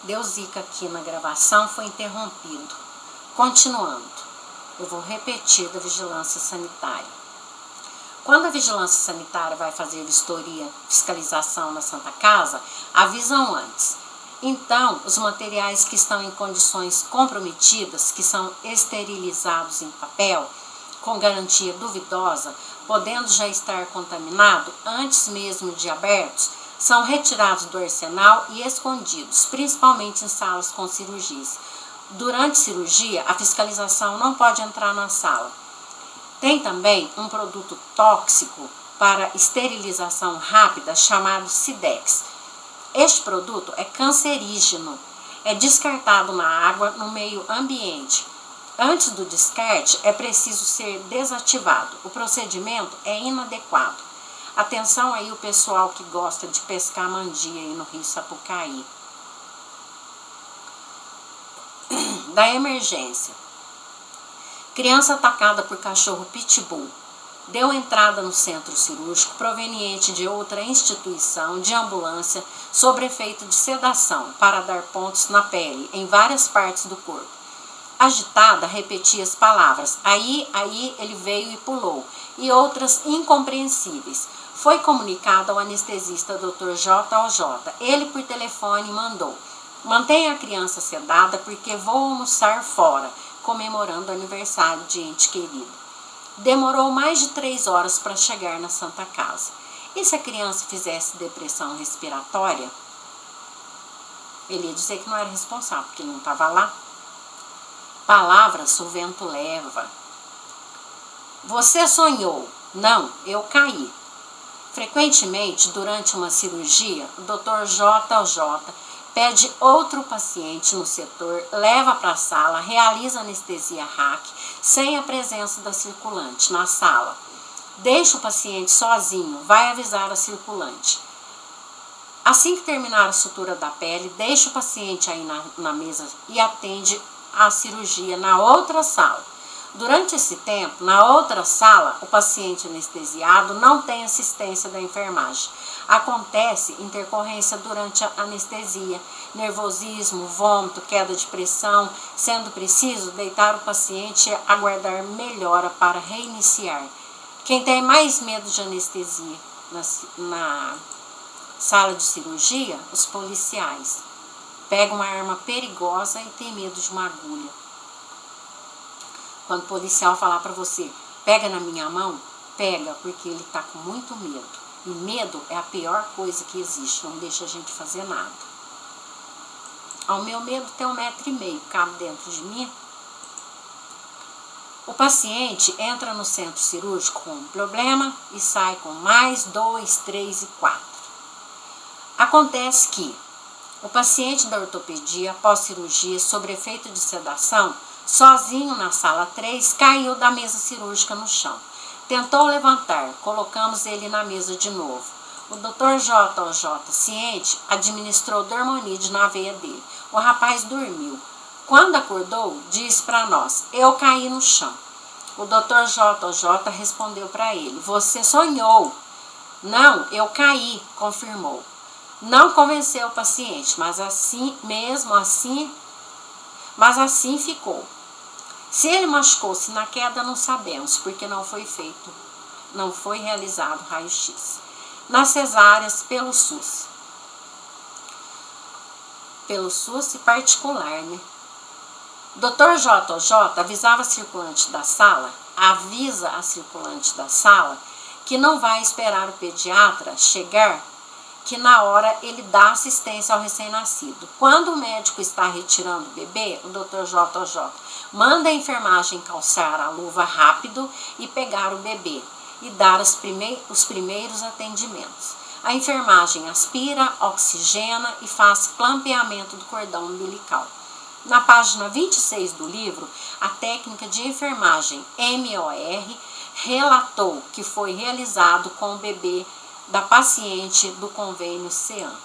Deu zica aqui na gravação, foi interrompido. Continuando, eu vou repetir da vigilância sanitária. Quando a vigilância sanitária vai fazer vistoria, fiscalização na Santa Casa, avisam antes. Então, os materiais que estão em condições comprometidas, que são esterilizados em papel, com garantia duvidosa, podendo já estar contaminado antes mesmo de abertos, são retirados do arsenal e escondidos, principalmente em salas com cirurgias. Durante cirurgia, a fiscalização não pode entrar na sala. Tem também um produto tóxico para esterilização rápida chamado Cidex. Este produto é cancerígeno, é descartado na água no meio ambiente. Antes do descarte, é preciso ser desativado. O procedimento é inadequado. Atenção aí o pessoal que gosta de pescar mandia aí no Rio Sapucaí. Da emergência. Criança atacada por cachorro pitbull. Deu entrada no centro cirúrgico proveniente de outra instituição de ambulância sob efeito de sedação para dar pontos na pele em várias partes do corpo. Agitada, repetia as palavras, aí, ele veio e pulou, e outras incompreensíveis. Foi comunicado ao anestesista Dr. J.O.J. Ele, por telefone, mandou: mantenha a criança sedada porque vou almoçar fora, comemorando o aniversário de ente querido. Demorou mais de 3 horas para chegar na Santa Casa. E se a criança fizesse depressão respiratória? Ele ia dizer que não era responsável, porque ele não estava lá. Palavras o vento leva. Você sonhou? Não, eu caí. Frequentemente, durante uma cirurgia, o Dr. J.J. pede outro paciente no setor, leva para a sala, realiza anestesia RAC, sem a presença da circulante na sala. Deixa o paciente sozinho, vai avisar a circulante. Assim que terminar a sutura da pele, deixa o paciente aí na mesa e atende a cirurgia na outra sala. Durante esse tempo, na outra sala, o paciente anestesiado não tem assistência da enfermagem. Acontece intercorrência durante a anestesia, nervosismo, vômito, queda de pressão, sendo preciso deitar o paciente e aguardar melhora para reiniciar. Quem tem mais medo de anestesia na sala de cirurgia? Os policiais. Pega uma arma perigosa e tem medo de uma agulha. Quando o policial falar para você, pega na minha mão, pega, porque ele está com muito medo. E medo é a pior coisa que existe, não deixa a gente fazer nada. Ao meu medo tem 1,5 m, cabe dentro de mim. O paciente entra no centro cirúrgico com um problema e sai com mais 2, 3 e 4. Acontece que o paciente da ortopedia, pós-cirurgia, sob efeito de sedação, sozinho na sala 3, caiu da mesa cirúrgica no chão. Tentou levantar, colocamos ele na mesa de novo. O Dr. J.O.J., ciente, administrou Dormonide na veia dele. O rapaz dormiu. Quando acordou, disse para nós: eu caí no chão. O Dr. J.O.J. respondeu para ele: você sonhou. Não, eu caí, confirmou. Não convenceu o paciente, mas assim ficou. Se ele machucou-se na queda, não sabemos, porque não foi realizado raio-x. Nas cesáreas, pelo SUS. Pelo SUS e particular, né? Dr. J.O.J. avisa a circulante da sala que não vai esperar o pediatra chegar, que na hora ele dá assistência ao recém-nascido. Quando o médico está retirando o bebê, o Dr. J.J. manda a enfermagem calçar a luva rápido e pegar o bebê e dar os primeiros atendimentos. A enfermagem aspira, oxigena e faz clampeamento do cordão umbilical. Na página 26 do livro, a técnica de enfermagem MOR relatou que foi realizado com o bebê da paciente do convênio CEAM.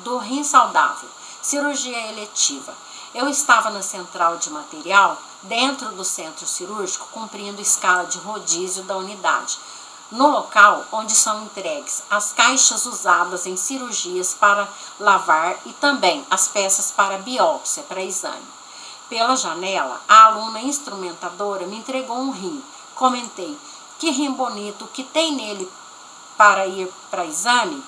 Do rim saudável, cirurgia eletiva. Eu estava na central de material, dentro do centro cirúrgico, cumprindo escala de rodízio da unidade. no local onde são entregues as caixas usadas em cirurgias para lavar e também as peças para biópsia, para exame. Pela janela, a aluna instrumentadora me entregou um rim. Comentei: que rim bonito, que tem nele para ir para exame?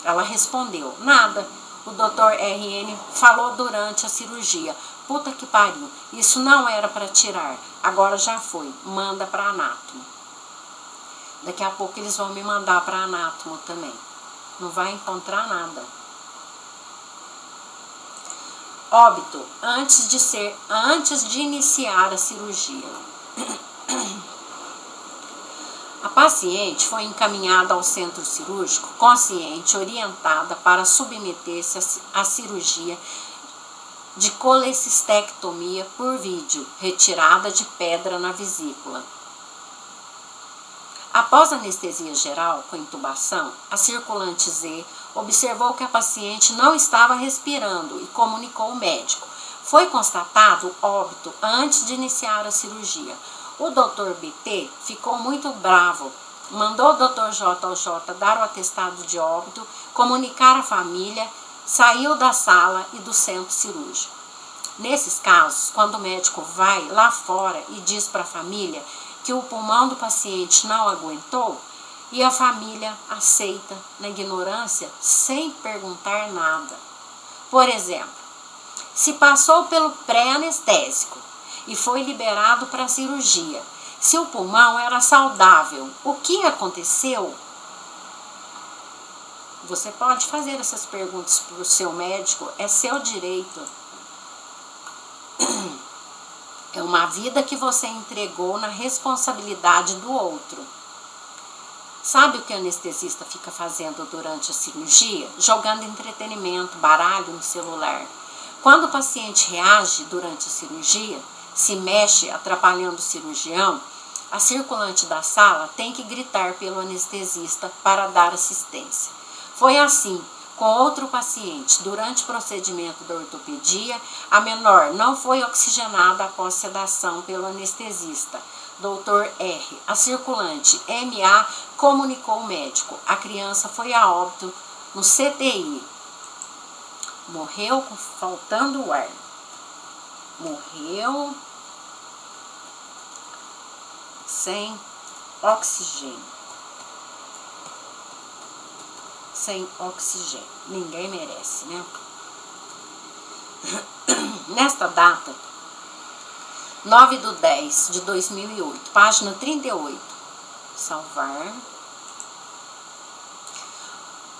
Ela respondeu: nada. O Dr. RN falou durante a cirurgia: puta que pariu, isso não era para tirar, agora já foi, manda para anátomo. Daqui a pouco eles vão me mandar para anátomo também. Não vai encontrar nada. Óbito antes de iniciar a cirurgia. A paciente foi encaminhada ao centro cirúrgico consciente, orientada para submeter-se à cirurgia de colecistectomia por vídeo, retirada de pedra na vesícula. Após anestesia geral com intubação, a circulante Z observou que a paciente não estava respirando e comunicou ao médico. Foi constatado óbito antes de iniciar a cirurgia. O Dr. BT ficou muito bravo, mandou o Dr. JJ dar o atestado de óbito, comunicar à família, saiu da sala e do centro cirúrgico. Nesses casos, quando o médico vai lá fora e diz para a família que o pulmão do paciente não aguentou, e a família aceita na ignorância sem perguntar nada. Por exemplo, se passou pelo pré-anestésico e foi liberado para a cirurgia, se o pulmão era saudável, o que aconteceu? Você pode fazer essas perguntas para o seu médico, é seu direito. É uma vida que você entregou na responsabilidade do outro. Sabe o que o anestesista fica fazendo durante a cirurgia? Jogando entretenimento, baralho no celular. Quando o paciente reage durante a cirurgia, se mexe atrapalhando o cirurgião, a circulante da sala tem que gritar pelo anestesista para dar assistência. Foi assim com outro paciente. Durante o procedimento da ortopedia, a menor não foi oxigenada após sedação pelo anestesista, Dr. R. A circulante MA comunicou ao médico. A criança foi a óbito no CTI. Morreu faltando ar. Morreu sem oxigênio. Sem oxigênio. Ninguém merece, né? Nesta data, 9/10/2008, página 38. Salvar.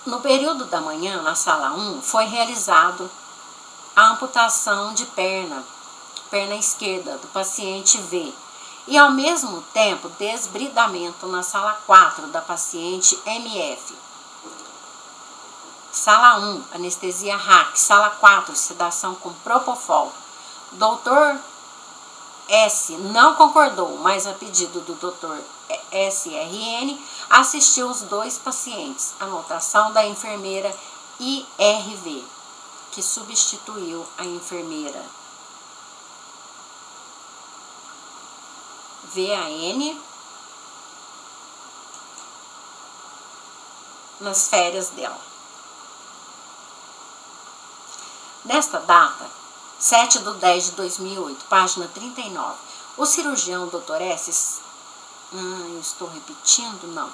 No período da manhã, na sala 1, foi realizado a amputação de perna esquerda do paciente V, e ao mesmo tempo desbridamento na sala 4 da paciente MF. Sala 1, anestesia RAC. Sala 4, sedação com propofol. Dr. S não concordou, mas a pedido do Dr. SRN, assistiu os dois pacientes. Anotação da enfermeira IRV, que substituiu a enfermeira VAN nas férias dela. Nesta data, 7/10/2008, página 39, o cirurgião Dr. S... eu estou repetindo? Não.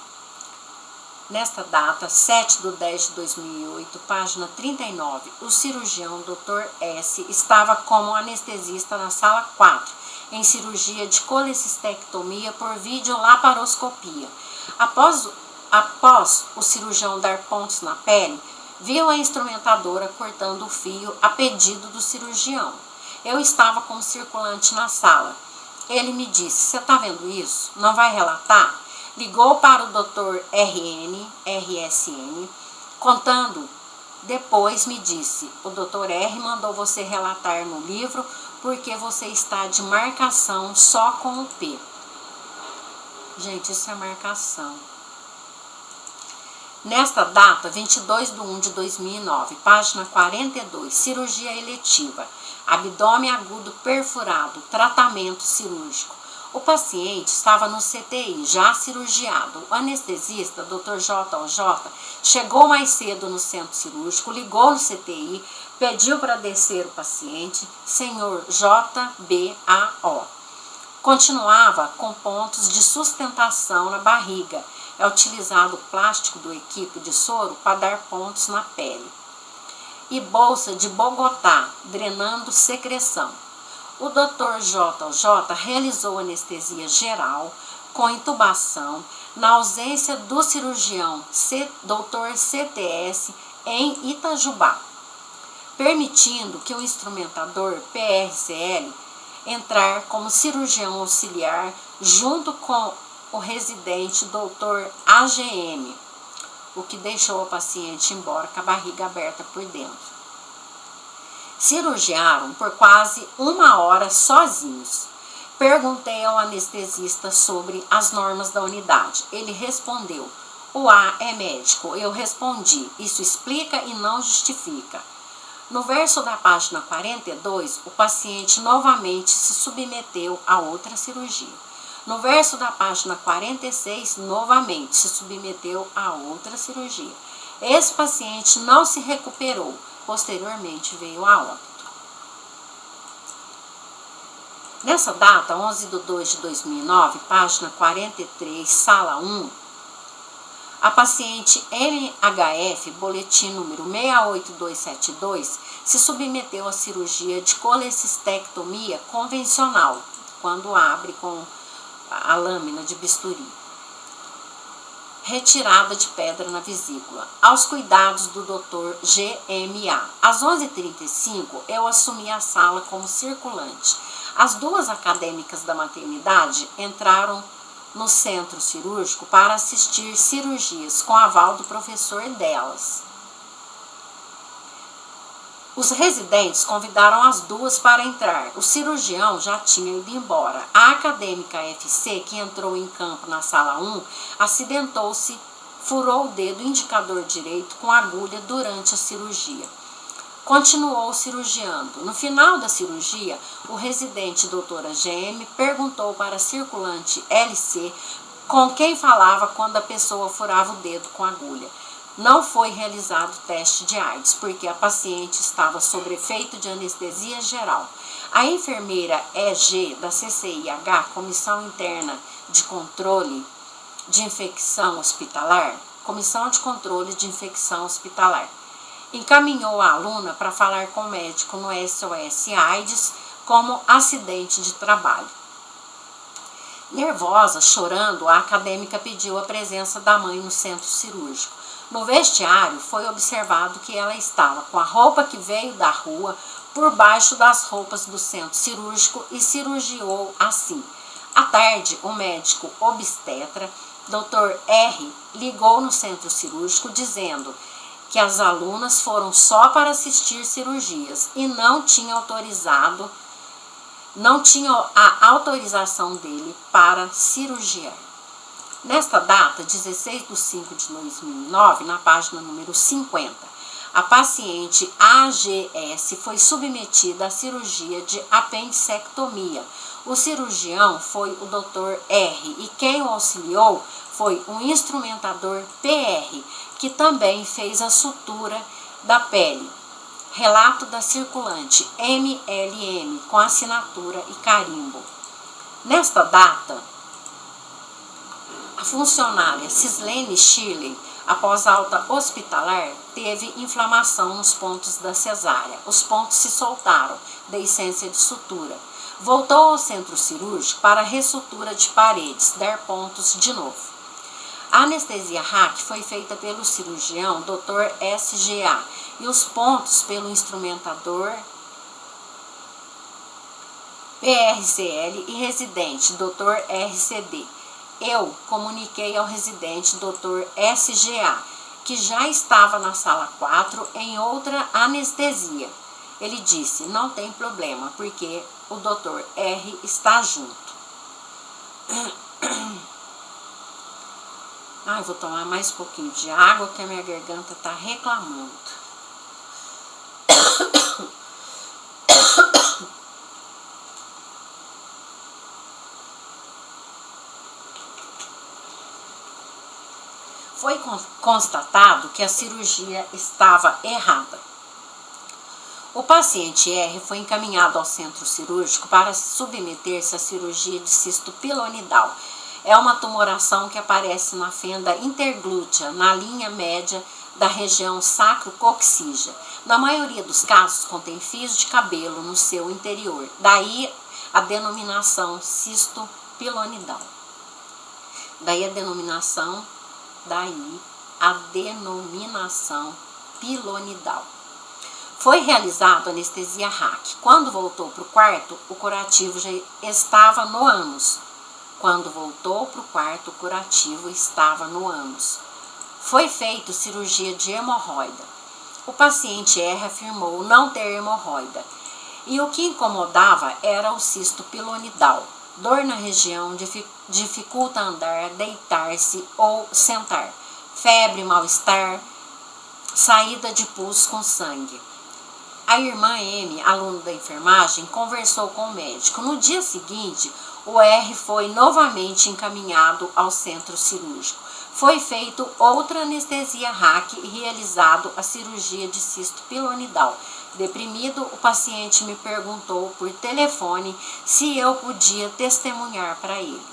Nesta data, 7/10/2008, página 39, o cirurgião Dr. S estava como anestesista na sala 4, em cirurgia de colecistectomia por videolaparoscopia. Após o cirurgião dar pontos na pele, viu a instrumentadora cortando o fio a pedido do cirurgião. Eu estava com o circulante na sala. Ele me disse: você está vendo isso? Não vai relatar? Ligou para o Dr. RSN, contando. Depois me disse: o Dr. R mandou você relatar no livro porque você está de marcação só com o P. Gente, isso é marcação. Nesta data, 22/1/2009, página 42, cirurgia eletiva, abdômen agudo perfurado, tratamento cirúrgico. O paciente estava no CTI, já cirurgiado. O anestesista, Dr. JJ, chegou mais cedo no centro cirúrgico, ligou no CTI, pediu para descer o paciente, senhor JBAO. Continuava com pontos de sustentação na barriga. É utilizado o plástico do equipo de soro para dar pontos na pele. E bolsa de Bogotá, drenando secreção. O Dr. JJ realizou anestesia geral com intubação na ausência do cirurgião Dr. CTS em Itajubá, permitindo que o instrumentador PRCL entrar como cirurgião auxiliar junto com o residente Dr. AGM, o que deixou a paciente embora com a barriga aberta por dentro. Cirurgiaram por quase 1 hora sozinhos. Perguntei ao anestesista sobre as normas da unidade. Ele respondeu: o A é médico. Eu respondi: isso explica e não justifica. No verso da página 42, o paciente novamente se submeteu a outra cirurgia. No verso da página 46, novamente se submeteu a outra cirurgia. Esse paciente não se recuperou. Posteriormente veio a óbito. Nessa data, 11/2/2009, página 43, sala 1, a paciente MHF, boletim número 68272, se submeteu à cirurgia de colecistectomia convencional, quando abre com a lâmina de bisturi. Retirada de pedra na vesícula, aos cuidados do Dr. GMA. Às 11h35, eu assumi a sala como circulante. As 2 acadêmicas da maternidade entraram no centro cirúrgico para assistir cirurgias, com aval do professor delas. Os residentes convidaram as 2 para entrar. O cirurgião já tinha ido embora. A acadêmica FC, que entrou em campo na sala 1, acidentou-se, furou o dedo indicador direito com agulha durante a cirurgia. Continuou cirurgiando. No final da cirurgia, o residente doutora GM perguntou para a circulante LC com quem falava quando a pessoa furava o dedo com agulha. Não foi realizado teste de AIDS, porque a paciente estava sob efeito de anestesia geral. A enfermeira EG da CCIH, Comissão Interna de Controle de Infecção Hospitalar, encaminhou a aluna para falar com o médico no SOS AIDS como acidente de trabalho. Nervosa, chorando, a acadêmica pediu a presença da mãe no centro cirúrgico. No vestiário, foi observado que ela estava com a roupa que veio da rua por baixo das roupas do centro cirúrgico e cirurgiou assim. À tarde, o médico obstetra, Dr. R, ligou no centro cirúrgico dizendo que as alunas foram só para assistir cirurgias e não tinha a autorização dele para cirurgiar. Nesta data, 16/5/2009, na página número 50, a paciente AGS foi submetida à cirurgia de apendicectomia. O cirurgião foi o Dr. R e quem o auxiliou foi um instrumentador PR, que também fez a sutura da pele. Relato da circulante MLM, com assinatura e carimbo. Nesta data, a funcionária Cislene Shirley, após alta hospitalar, teve inflamação nos pontos da cesárea. Os pontos se soltaram, deiscência de sutura. Voltou ao centro cirúrgico para ressutura de paredes, dar pontos de novo. A anestesia RAC foi feita pelo cirurgião Dr. SGA e os pontos pelo instrumentador PRCL e residente Dr. RCD. Eu comuniquei ao residente Dr. SGA, que já estava na sala 4 em outra anestesia. Ele disse: não tem problema, porque o Dr. R está junto. Ai, vou tomar mais um pouquinho de água, que a minha garganta está reclamando. Foi constatado que a cirurgia estava errada. O paciente R foi encaminhado ao centro cirúrgico para submeter-se à cirurgia de cisto pilonidal. É uma tumoração que aparece na fenda interglútea, na linha média da região sacro-coxígea. Na maioria dos casos, contém fios de cabelo no seu interior. Daí a denominação cisto pilonidal. Daí a denominação pilonidal. Foi realizado anestesia RAC. Quando voltou para o quarto, o curativo já estava no ânus. Foi feita cirurgia de hemorroida. O paciente R afirmou não ter hemorroida. E o que incomodava era o cisto pilonidal. Dor na região, dificulta andar, deitar-se ou sentar. Febre, mal-estar, saída de pus com sangue. A irmã M, aluna da enfermagem, conversou com o médico. No dia seguinte, o R foi novamente encaminhado ao centro cirúrgico. Foi feita outra anestesia RAC e realizado a cirurgia de cisto pilonidal. Deprimido, o paciente me perguntou por telefone se eu podia testemunhar para ele.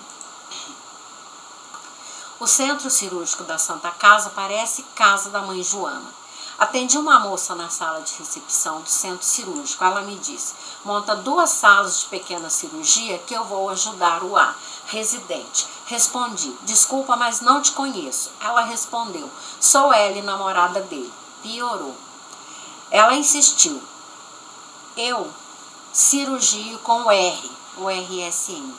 O centro cirúrgico da Santa Casa parece casa da mãe Joana. Atendi uma moça na sala de recepção do centro cirúrgico. Ela me disse: monta 2 salas de pequena cirurgia que eu vou ajudar o A, residente. Respondi: desculpa, mas não te conheço. Ela respondeu: sou L, namorada dele. Piorou. Ela insistiu: eu cirurgio com o RSM.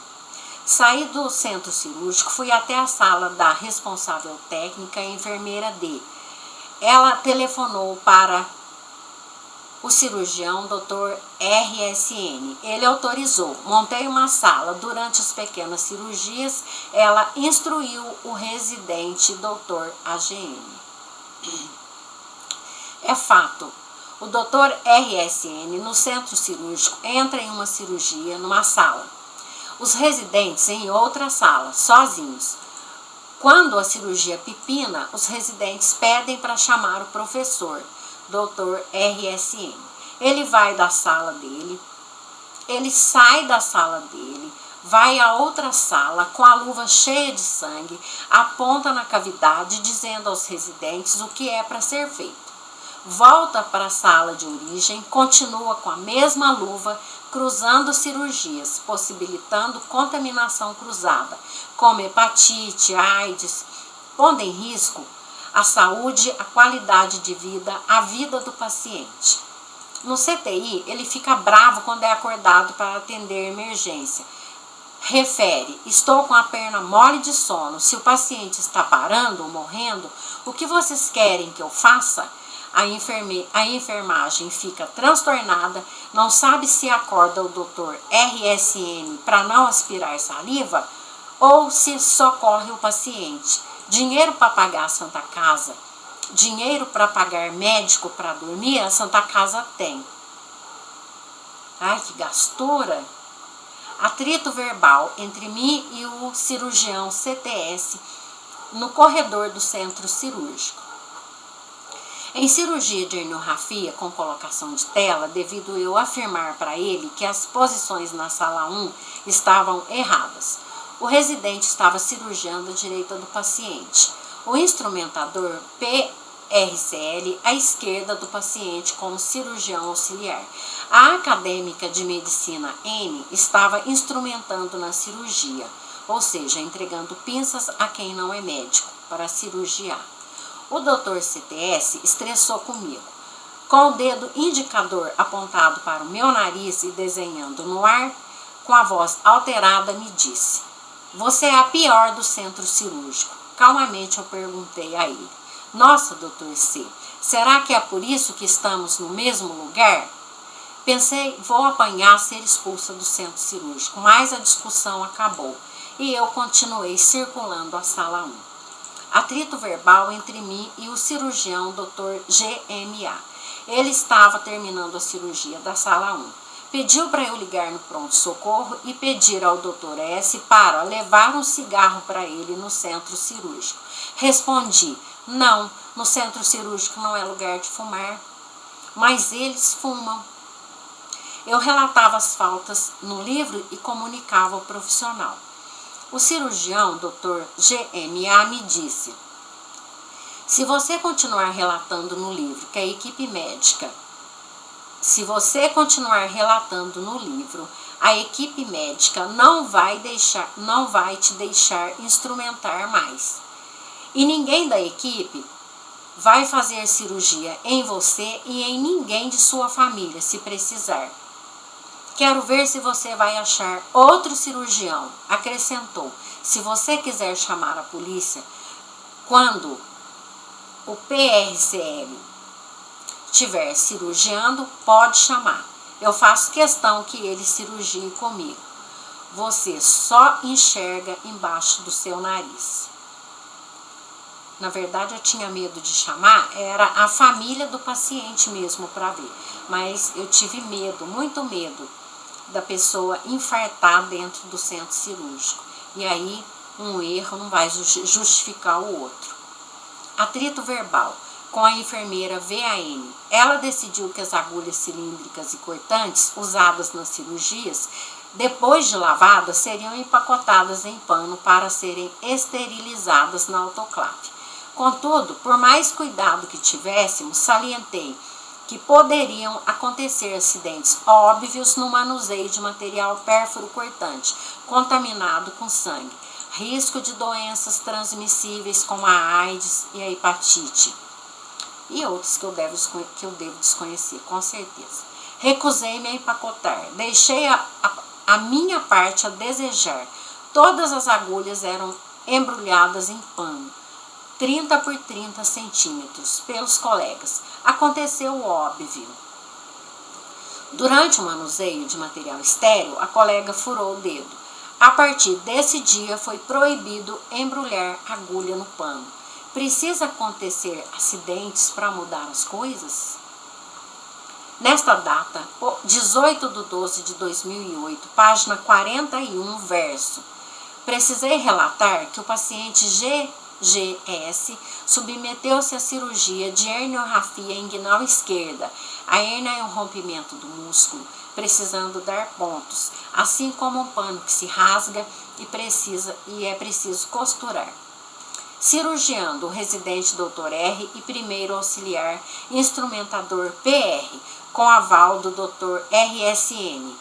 Saí do centro cirúrgico, fui até a sala da responsável técnica e enfermeira D. Ela telefonou para o cirurgião Dr. RSN. Ele autorizou. Montei uma sala. Durante as pequenas cirurgias, ela instruiu o residente Dr. AGM. É fato. O Dr. RSN, no centro cirúrgico, entra em uma cirurgia numa sala. Os residentes em outra sala, sozinhos. Quando a cirurgia pipina, os residentes pedem para chamar o professor, Dr. RSN. Ele vai da sala dele, ele sai da sala dele, vai a outra sala com a luva cheia de sangue, aponta na cavidade dizendo aos residentes o que é para ser feito. Volta para a sala de origem, continua com a mesma luva, cruzando cirurgias, possibilitando contaminação cruzada, como hepatite, AIDS, pondo em risco a saúde, a qualidade de vida, a vida do paciente. No CTI, ele fica bravo quando é acordado para atender emergência. Refere: estou com a perna mole de sono, se o paciente está parando ou morrendo, o que vocês querem que eu faça? A enfermagem fica transtornada, não sabe se acorda o Dr. RSN para não aspirar saliva ou se socorre o paciente. Dinheiro para pagar a Santa Casa, dinheiro para pagar médico para dormir, a Santa Casa tem. Ai, que gastura! Atrito verbal entre mim e o cirurgião CTS no corredor do centro cirúrgico. Em cirurgia de herniorrafia com colocação de tela, devido eu afirmar para ele que as posições na sala 1 estavam erradas. O residente estava cirurgiando à direita do paciente. O instrumentador PRCL à esquerda do paciente como cirurgião auxiliar. A acadêmica de medicina N estava instrumentando na cirurgia, ou seja, entregando pinças a quem não é médico para cirurgiar. O Dr. CTS estressou comigo. Com o dedo indicador apontado para o meu nariz e desenhando no ar, com a voz alterada, me disse: você é a pior do centro cirúrgico. Calmamente eu perguntei a ele: nossa, Dr. C, será que é por isso que estamos no mesmo lugar? Pensei, vou apanhar ser expulsa do centro cirúrgico, mas a discussão acabou e eu continuei circulando a sala 1. Atrito verbal entre mim e o cirurgião Dr. GMA. Ele estava terminando a cirurgia da sala 1. Pediu para eu ligar no pronto-socorro e pedir ao Dr. S para levar um cigarro para ele no centro cirúrgico. Respondi: não, no centro cirúrgico não é lugar de fumar. Mas eles fumam. Eu relatava as faltas no livro e comunicava ao profissional. O cirurgião, Dr. GMA, me disse: se você continuar relatando no livro que a equipe médica a equipe médica não vai te deixar instrumentar mais. E ninguém da equipe vai fazer cirurgia em você e em ninguém de sua família, se precisar. Quero ver se você vai achar outro cirurgião. Acrescentou: se você quiser chamar a polícia, quando o PRCL estiver cirurgiando, pode chamar. Eu faço questão que ele cirurgie comigo. Você só enxerga embaixo do seu nariz. Na verdade, eu tinha medo de chamar, era a família do paciente mesmo para ver. Mas eu tive medo, muito medo, da pessoa infartar dentro do centro cirúrgico. E aí, um erro não vai justificar o outro. Atrito verbal com a enfermeira VAN. Ela decidiu que as agulhas cilíndricas e cortantes usadas nas cirurgias, depois de lavadas, seriam empacotadas em pano para serem esterilizadas na autoclave. Contudo, por mais cuidado que tivéssemos, salientei que poderiam acontecer acidentes óbvios no manuseio de material pérfuro cortante, contaminado com sangue, risco de doenças transmissíveis como a AIDS e a hepatite, e outros que eu devo desconhecer, com certeza. Recusei-me a empacotar, deixei a minha parte a desejar. Todas as agulhas eram embrulhadas em pano, 30 por 30 centímetros, pelos colegas. Aconteceu o óbvio. Durante o manuseio de material estéril, a colega furou o dedo. A partir desse dia, foi proibido embrulhar agulha no pano. Precisa acontecer acidentes para mudar as coisas? Nesta data, 18/12/2008, página 41, verso. Precisei relatar que o paciente GS submeteu-se à cirurgia de herniorrafia inguinal esquerda. A hérnia é um rompimento do músculo, precisando dar pontos, assim como um pano que se rasga e é preciso costurar. Cirurgião, o residente Dr. R e primeiro auxiliar instrumentador PR, com aval do Dr. RSN.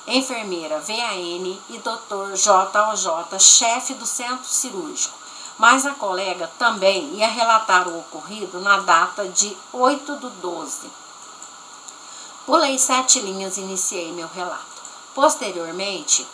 Enfermeira VAN e Dr. JOJ, chefe do centro cirúrgico. Mas a colega também ia relatar o ocorrido na data de 8/12. Pulei 7 linhas e iniciei meu relato. Posteriormente,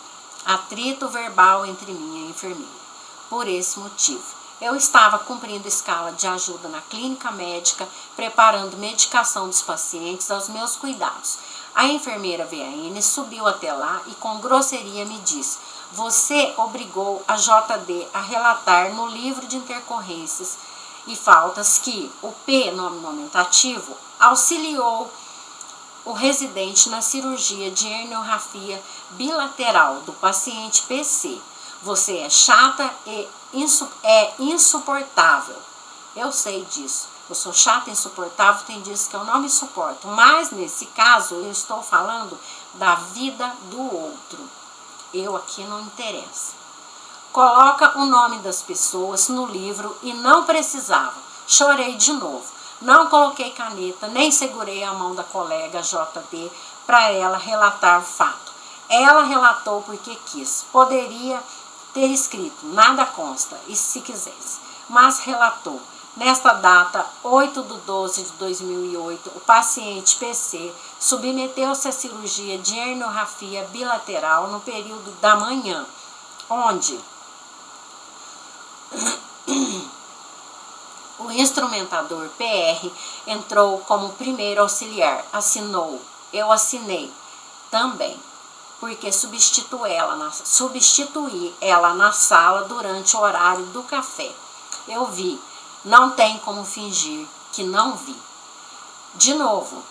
atrito verbal entre mim e a enfermeira. Por esse motivo, eu estava cumprindo escala de ajuda na clínica médica, preparando medicação dos pacientes aos meus cuidados. A enfermeira VAN subiu até lá e com grosseria me disse: você obrigou a JD a relatar no livro de intercorrências e faltas que o P, nome nomentativo, auxiliou o residente na cirurgia de herniorrafia bilateral do paciente PC. Você é chata e insuportável. Eu sei disso. Eu sou chata e insuportável, tem dias que eu não me suporto. Mas, nesse caso, eu estou falando da vida do outro. Eu aqui não interessa. Coloca o nome das pessoas no livro e não precisava. Chorei de novo. Não coloquei caneta, nem segurei a mão da colega JD para ela relatar o fato. Ela relatou porque quis. Poderia ter escrito, nada consta, e se quisesse. Mas relatou. Nesta data, 8/12/2008, o paciente PC submeteu-se à cirurgia de herniorrafia bilateral no período da manhã, onde o instrumentador PR entrou como primeiro auxiliar, assinou, eu assinei também, porque substituí ela na sala durante o horário do café. Eu vi. Não tem como fingir que não vi. De novo,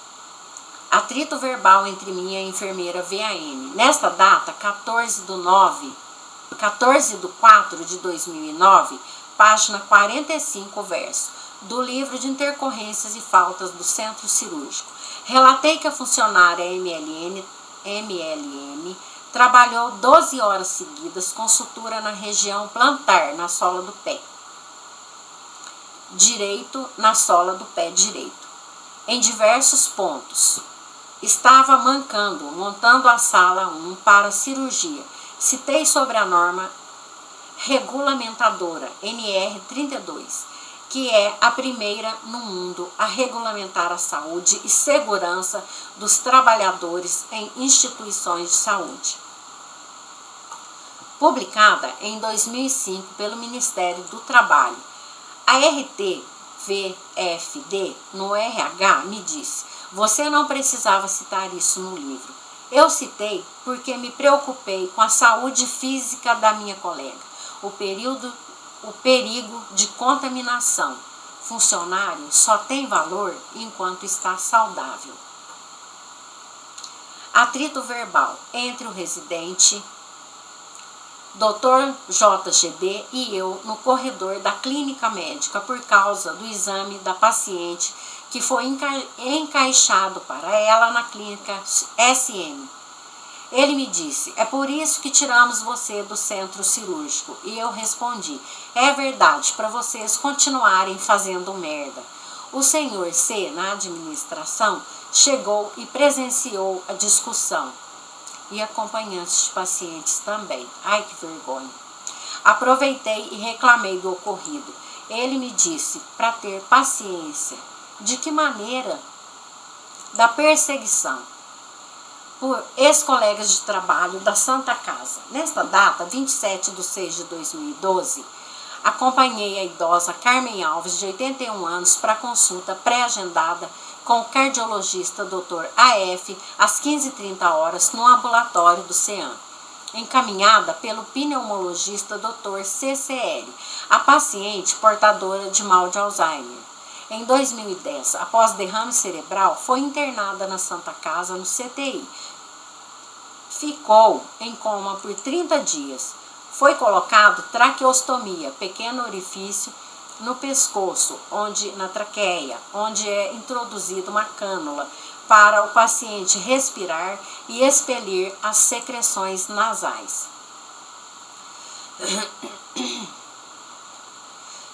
Atrito verbal entre mim e a enfermeira VAM. Nesta data, 14/4/2009, página 45, verso, do livro de intercorrências e faltas do Centro Cirúrgico. Relatei que a funcionária MLM trabalhou 12 horas seguidas com sutura na região plantar, na sola do pé direito, em diversos pontos. Estava montando a sala 1 para cirurgia. Citei sobre a norma regulamentadora NR 32, que é a primeira no mundo a regulamentar a saúde e segurança dos trabalhadores em instituições de saúde. Publicada em 2005 pelo Ministério do Trabalho. A RTVFD, no RH, me disse: você não precisava citar isso no livro. Eu citei porque me preocupei com a saúde física da minha colega, o perigo de contaminação. Funcionário só tem valor enquanto está saudável. Atrito verbal entre o residente Dr. JGB e eu no corredor da clínica médica por causa do exame da paciente que foi encaixado para ela na clínica SM. Ele me disse: é por isso que tiramos você do centro cirúrgico. E eu respondi: é verdade, para vocês continuarem fazendo merda. O senhor C, na administração, chegou e presenciou a discussão. E acompanhantes de pacientes também. Ai, que vergonha. Aproveitei e reclamei do ocorrido. Ele me disse para ter paciência. De que maneira? Da perseguição por ex-colegas de trabalho da Santa Casa. Nesta data, 27/6/2012, acompanhei a idosa Carmen Alves, de 81 anos, para consulta pré-agendada com o cardiologista Dr. AF às 15h30 no ambulatório do CEAM, encaminhada pelo pneumologista Dr. CCL, a paciente portadora de mal de Alzheimer. Em 2010, após derrame cerebral, foi internada na Santa Casa, no CTI. Ficou em coma por 30 dias. Foi colocado traqueostomia, pequeno orifício no pescoço, na traqueia, onde é introduzida uma cânula para o paciente respirar e expelir as secreções nasais.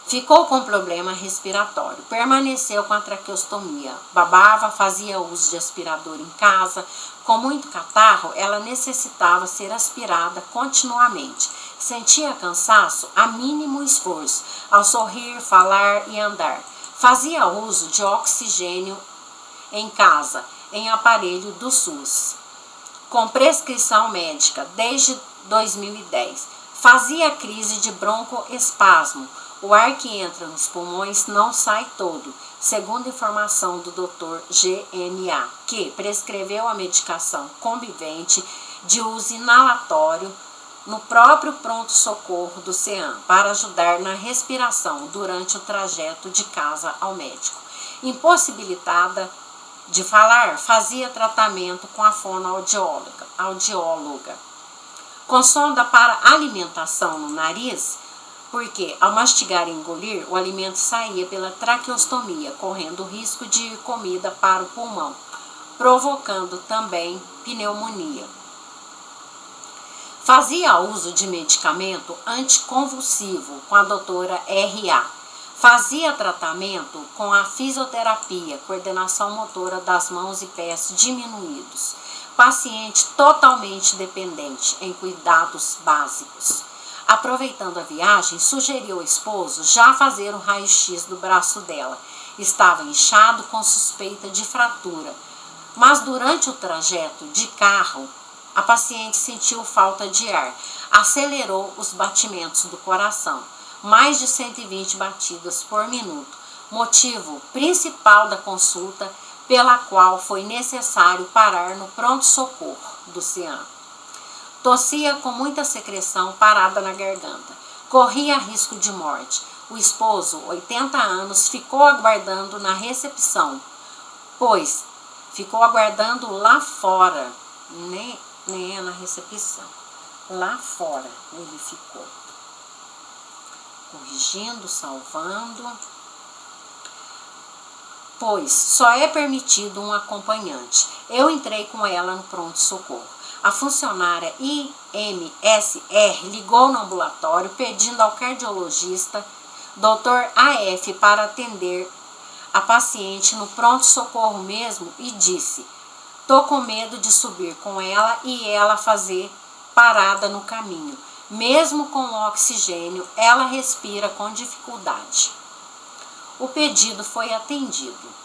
Ficou com problema respiratório, permaneceu com a traqueostomia, babava, fazia uso de aspirador em casa. Com muito catarro, ela necessitava ser aspirada continuamente. Sentia cansaço a mínimo esforço, ao sorrir, falar e andar. Fazia uso de oxigênio em casa, em aparelho do SUS, com prescrição médica desde 2010. Fazia crise de broncoespasmo. O ar que entra nos pulmões não sai todo, segundo informação do Dr. GMA, que prescreveu a medicação convivente de uso inalatório no próprio pronto-socorro do CEAM, para ajudar na respiração durante o trajeto de casa ao médico. Impossibilitada de falar, fazia tratamento com a fonoaudióloga, com sonda para alimentação no nariz, porque ao mastigar e engolir, o alimento saía pela traqueostomia, correndo o risco de ir comida para o pulmão, provocando também pneumonia. Fazia uso de medicamento anticonvulsivo com a doutora R.A. Fazia tratamento com a fisioterapia, coordenação motora das mãos e pés diminuídos. Paciente totalmente dependente em cuidados básicos. Aproveitando a viagem, sugeriu ao esposo já fazer o raio-x do braço dela. Estava inchado com suspeita de fratura, mas durante o trajeto de carro, a paciente sentiu falta de ar, acelerou os batimentos do coração, mais de 120 batidas por minuto, motivo principal da consulta pela qual foi necessário parar no pronto-socorro do CEAM. Tossia com muita secreção parada na garganta. Corria risco de morte. O esposo, 80 anos, ficou aguardando na recepção, pois Ficou aguardando lá fora, nem é na recepção. Lá fora ele ficou. Corrigindo, salvando. Pois só é permitido um acompanhante. Eu entrei com ela no pronto-socorro. A funcionária IMSR ligou no ambulatório pedindo ao cardiologista Dr. AF para atender a paciente no pronto-socorro mesmo e disse: tô com medo de subir com ela e ela fazer parada no caminho. Mesmo com o oxigênio, ela respira com dificuldade. O pedido foi atendido.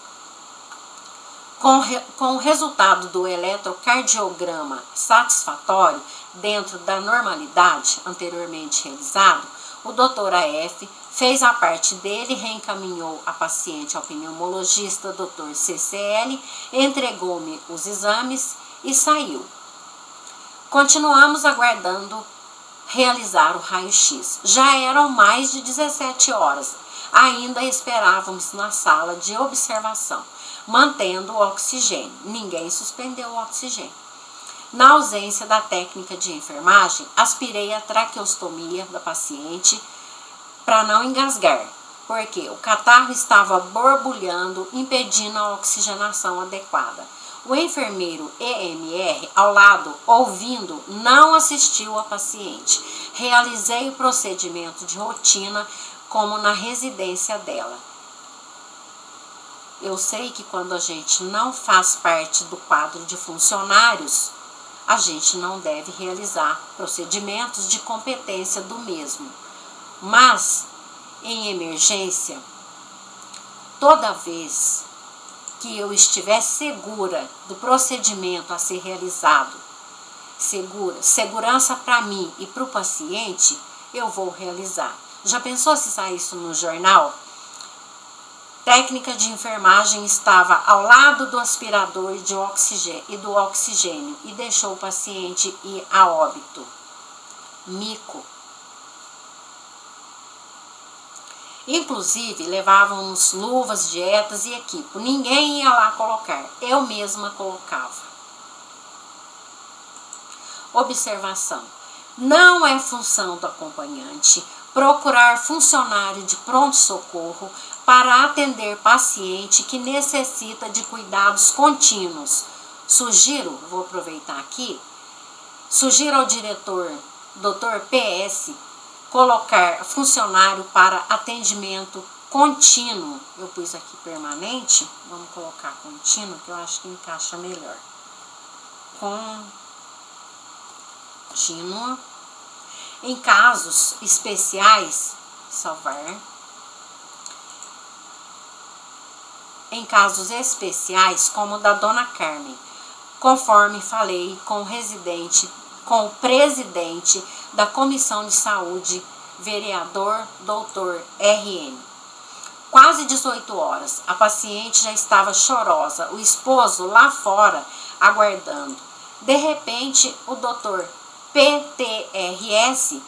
Com o resultado do eletrocardiograma satisfatório dentro da normalidade anteriormente realizado, o Dr. AF fez a parte dele, reencaminhou a paciente ao pneumologista Dr. CCL, entregou-me os exames e saiu. Continuamos aguardando realizar o raio-x. Já eram mais de 17 horas. Ainda esperávamos na sala de observação, mantendo o oxigênio. Ninguém suspendeu o oxigênio. Na ausência da técnica de enfermagem, aspirei a traqueostomia da paciente para não engasgar, porque o catarro estava borbulhando, impedindo a oxigenação adequada. O enfermeiro EMR, ao lado, ouvindo, não assistiu a paciente. Realizei o procedimento de rotina, como na residência dela. Eu sei que quando a gente não faz parte do quadro de funcionários, a gente não deve realizar procedimentos de competência do mesmo. Mas, em emergência, toda vez que eu estiver segura do procedimento a ser realizado, segurança para mim e para o paciente, eu vou realizar. Já pensou se sair isso no jornal? Técnica de enfermagem estava ao lado do aspirador de oxigênio e deixou o paciente ir a óbito. Mico. Inclusive, levávamos luvas, dietas e equipo. Ninguém ia lá colocar. Eu mesma colocava. Observação. Não é função do acompanhante procurar funcionário de pronto-socorro para atender paciente que necessita de cuidados contínuos. Sugiro, vou aproveitar aqui, sugiro ao diretor, Dr. PS, colocar funcionário para atendimento contínuo. Eu pus aqui permanente, vamos colocar contínuo, que eu acho que encaixa melhor. Contínuo. Em casos especiais, salvar. Em casos especiais, como o da Dona Carmen, conforme falei com o presidente da Comissão de Saúde, vereador Dr. RN. Quase 18 horas, a paciente já estava chorosa, o esposo lá fora aguardando. De repente, o Dr. PTRS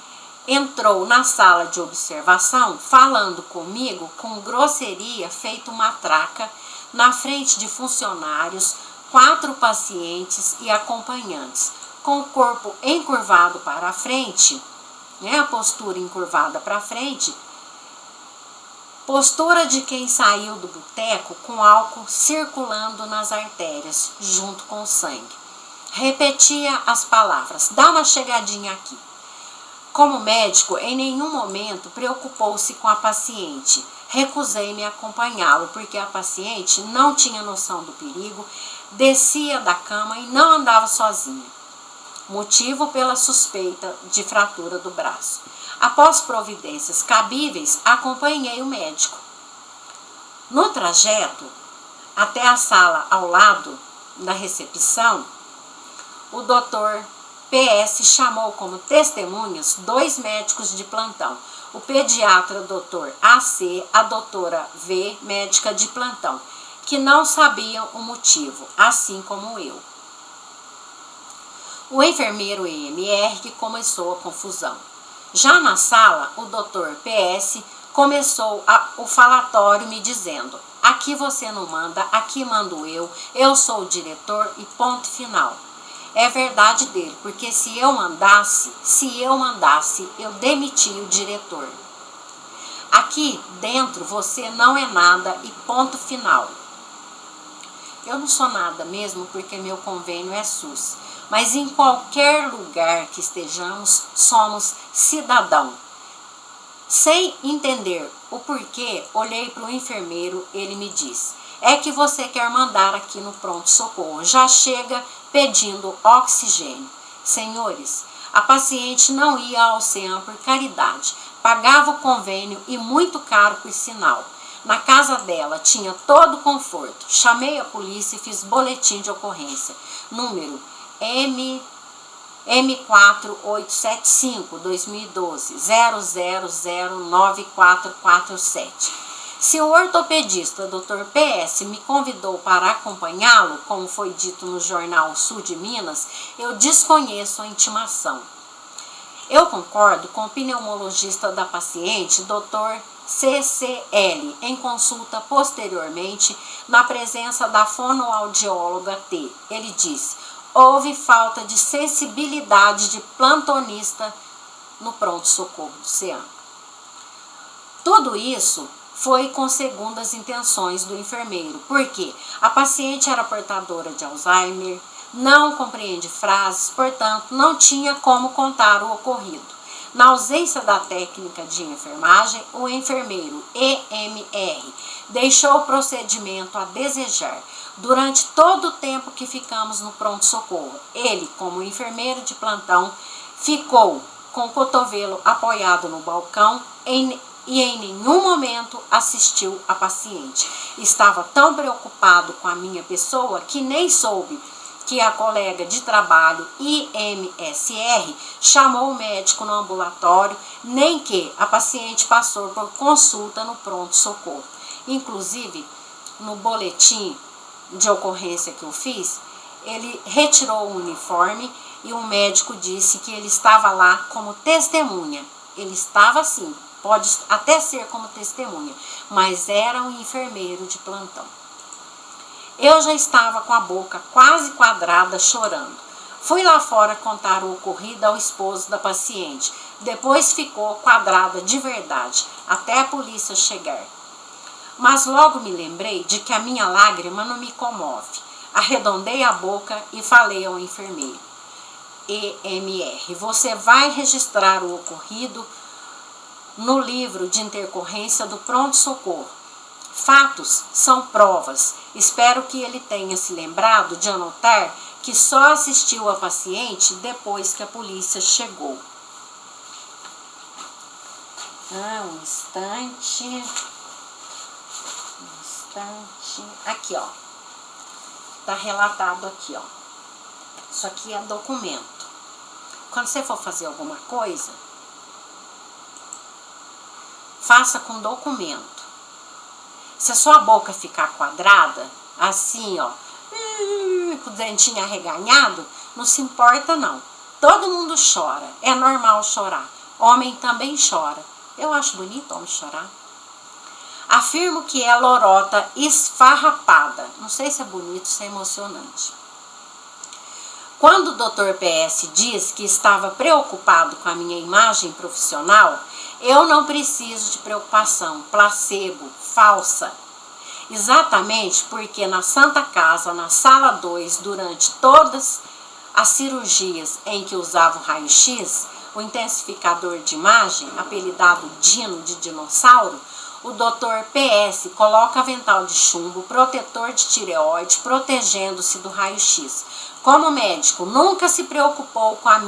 entrou na sala de observação, falando comigo com grosseria, feito matraca, na frente de funcionários, 4 pacientes e acompanhantes, com o corpo encurvado para a frente, a postura encurvada para a frente, postura de quem saiu do boteco com álcool circulando nas artérias, junto com o sangue. Repetia as palavras: dá uma chegadinha aqui. Como médico, em nenhum momento preocupou-se com a paciente. Recusei-me a acompanhá-lo, porque a paciente não tinha noção do perigo, descia da cama e não andava sozinha. Motivo pela suspeita de fratura do braço. Após providências cabíveis, acompanhei o médico. No trajeto até a sala ao lado da recepção, o Dr. PS chamou como testemunhas 2 médicos de plantão, o pediatra Dr. AC, a doutora V, médica de plantão, que não sabiam o motivo, assim como eu. O enfermeiro EMR que começou a confusão. Já na sala, o Dr. PS começou o falatório me dizendo: Aqui você não manda, aqui mando eu sou o diretor e ponto final. É verdade dele, porque se eu mandasse, eu demitia o diretor. Aqui dentro você não é nada e ponto final. Eu não sou nada mesmo porque meu convênio é SUS. Mas em qualquer lugar que estejamos, somos cidadão. Sem entender o porquê, olhei para o enfermeiro, ele me disse: é que você quer mandar aqui no pronto-socorro, já chega pedindo oxigênio. Senhores, a paciente não ia ao CEAM por caridade, pagava o convênio e muito caro por sinal. Na casa dela tinha todo o conforto. Chamei a polícia e fiz boletim de ocorrência. Número M4875-2012 0009447. Se o ortopedista Dr. PS me convidou para acompanhá-lo, como foi dito no jornal Sul de Minas, eu desconheço a intimação. Eu concordo com o pneumologista da paciente, Dr. CCL, em consulta posteriormente, na presença da fonoaudióloga T. Ele disse: houve falta de sensibilidade de plantonista no pronto-socorro do CEAM. Tudo isso foi com segundas intenções do enfermeiro, porque a paciente era portadora de Alzheimer, não compreende frases, portanto, não tinha como contar o ocorrido. Na ausência da técnica de enfermagem, o enfermeiro EMR deixou o procedimento a desejar. Durante todo o tempo que ficamos no pronto-socorro, ele, como enfermeiro de plantão, ficou com o cotovelo apoiado no balcão e em nenhum momento assistiu a paciente. Estava tão preocupado com a minha pessoa que nem soube que a colega de trabalho IMSR chamou o médico no ambulatório, nem que a paciente passou por consulta no pronto-socorro. Inclusive, no boletim de ocorrência que eu fiz, ele retirou o uniforme e o médico disse que ele estava lá como testemunha. Ele estava sim, pode até ser como testemunha, mas era um enfermeiro de plantão. Eu já estava com a boca quase quadrada, chorando. Fui lá fora contar o ocorrido ao esposo da paciente. Depois ficou quadrada de verdade, até a polícia chegar. Mas logo me lembrei de que a minha lágrima não me comove. Arredondei a boca e falei ao enfermeiro: EMR, você vai registrar o ocorrido no livro de intercorrência do pronto-socorro. Fatos são provas. Espero que ele tenha se lembrado de anotar que só assistiu a paciente depois que a polícia chegou. Um instante. Aqui, ó. Tá relatado aqui, ó. Isso aqui é documento. Quando você for fazer alguma coisa, faça com documento. Se a sua boca ficar quadrada, assim, ó, com o dentinho arreganhado, não se importa não. Todo mundo chora, é normal chorar. Homem também chora. Eu acho bonito homem chorar. Afirmo que é lorota esfarrapada. Não sei se é bonito, se é emocionante. Quando o Dr. PS diz que estava preocupado com a minha imagem profissional, eu não preciso de preocupação, placebo, falsa. Exatamente porque na Santa Casa, na sala 2, durante todas as cirurgias em que usava o raio-x, o intensificador de imagem, apelidado Dino de dinossauro, o Dr. PS coloca avental de chumbo, protetor de tireoide, protegendo-se do raio-x. Como médico, nunca se preocupou com a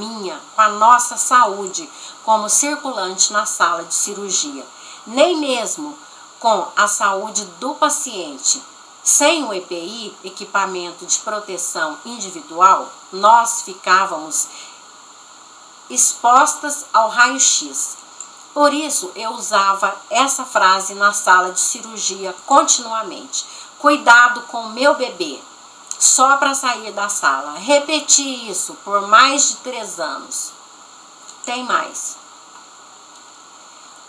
nossa saúde como circulante na sala de cirurgia, nem mesmo com a saúde do paciente. Sem o EPI, equipamento de proteção individual, nós ficávamos expostas ao raio-x. Por isso, eu usava essa frase na sala de cirurgia continuamente. Cuidado com meu bebê. Só para sair da sala. Repeti isso por mais de 3 anos. Tem mais.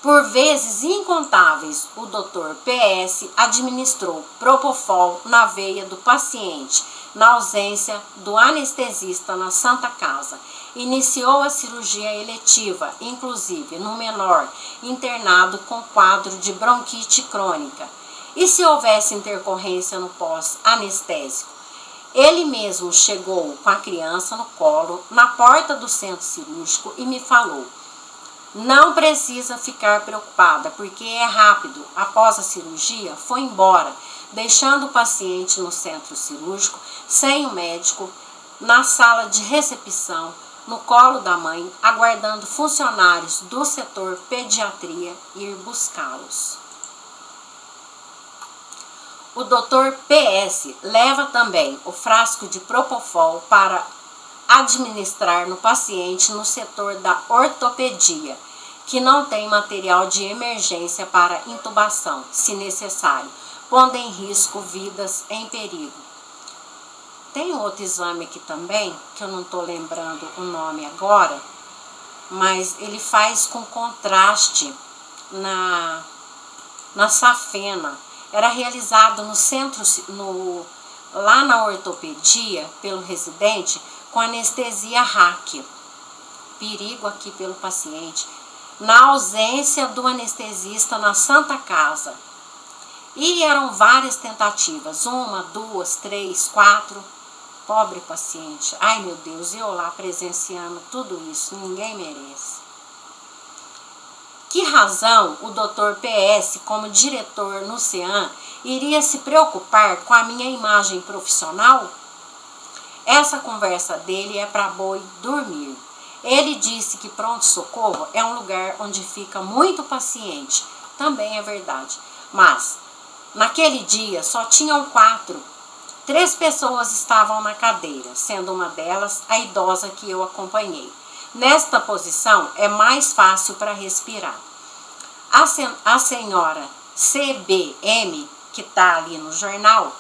Por vezes incontáveis, o Dr. PS administrou Propofol na veia do paciente, na ausência do anestesista na Santa Casa. Iniciou a cirurgia eletiva, inclusive no menor internado com quadro de bronquite crônica. E se houvesse intercorrência no pós-anestésico? Ele mesmo chegou com a criança no colo, na porta do centro cirúrgico e me falou: não precisa ficar preocupada, porque é rápido. Após a cirurgia, foi embora, deixando o paciente no centro cirúrgico, sem o médico, na sala de recepção, no colo da mãe, aguardando funcionários do setor pediatria ir buscá-los. O Dr. PS leva também o frasco de Propofol para administrar no paciente no setor da ortopedia, que não tem material de emergência para intubação, se necessário, pondo em risco vidas em perigo. Tem outro exame aqui também, que eu não estou lembrando o nome agora, mas ele faz com contraste na safena. Era realizado no centro, lá na ortopedia, pelo residente, com anestesia RAC. Perigo aqui pelo paciente. Na ausência do anestesista na Santa Casa. E eram várias tentativas. 1, 2, 3, 4. Pobre paciente. Ai, meu Deus, eu lá presenciando tudo isso. Ninguém merece. Que razão o Dr. PS, como diretor no CEAM, iria se preocupar com a minha imagem profissional? Essa conversa dele é para boi dormir. Ele disse que pronto-socorro é um lugar onde fica muito paciente. Também é verdade. Mas, naquele dia, só tinham 4. 3 pessoas estavam na cadeira, sendo uma delas a idosa que eu acompanhei. Nesta posição, é mais fácil para respirar. A senhora CBM, que está ali no jornal,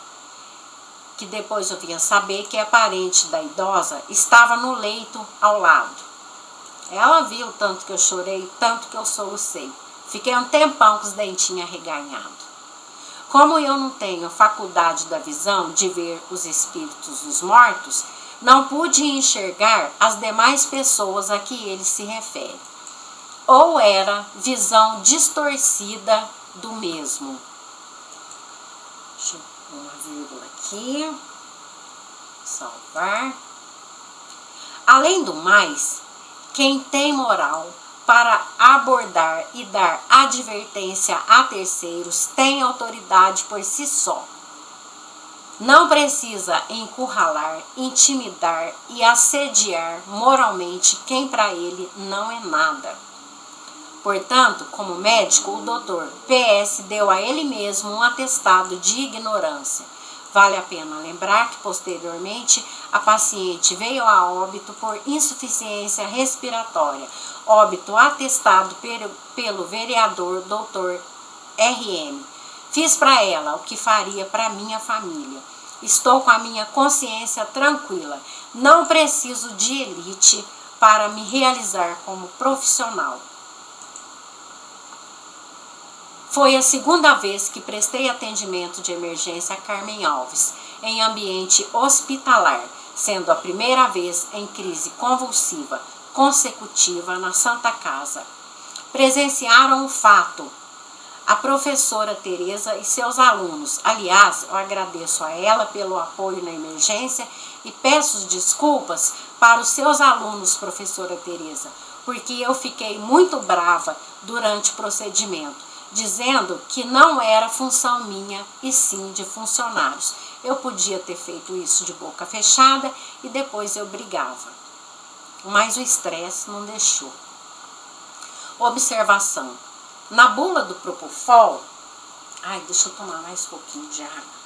que depois eu vinha saber que é parente da idosa, estava no leito ao lado. Ela viu tanto que eu chorei, tanto que eu solucei. Fiquei um tempão com os dentinhos arreganhados. Como eu não tenho a faculdade da visão de ver os espíritos dos mortos, não pude enxergar as demais pessoas a que ele se refere. Ou era visão distorcida do mesmo. Deixa eu pôr uma vírgula aqui. Salvar. Além do mais, quem tem moral para abordar e dar advertência a terceiros tem autoridade por si só. Não precisa encurralar, intimidar e assediar moralmente quem para ele não é nada. Portanto, como médico, o Dr. PS deu a ele mesmo um atestado de ignorância. Vale a pena lembrar que, posteriormente, a paciente veio a óbito por insuficiência respiratória, óbito atestado pelo vereador Dr. RM. Fiz para ela o que faria para minha família. Estou com a minha consciência tranquila. Não preciso de elite para me realizar como profissional. Foi a segunda vez que prestei atendimento de emergência a Carmen Alves, em ambiente hospitalar, sendo a primeira vez em crise convulsiva consecutiva na Santa Casa. Presenciaram o fato a professora Tereza e seus alunos. Aliás, eu agradeço a ela pelo apoio na emergência e peço desculpas para os seus alunos, professora Tereza, porque eu fiquei muito brava durante o procedimento, dizendo que não era função minha e sim de funcionários. Eu podia ter feito isso de boca fechada e depois eu brigava. Mas o estresse não deixou. Observação. Na bula do Propofol... Ai, deixa eu tomar mais um pouquinho de água.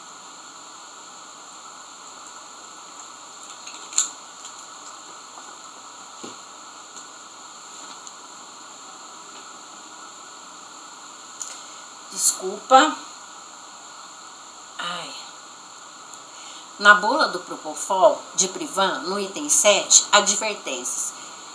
Desculpa. Ai. Na bula do Propofol de Privan, no item 7, advertências.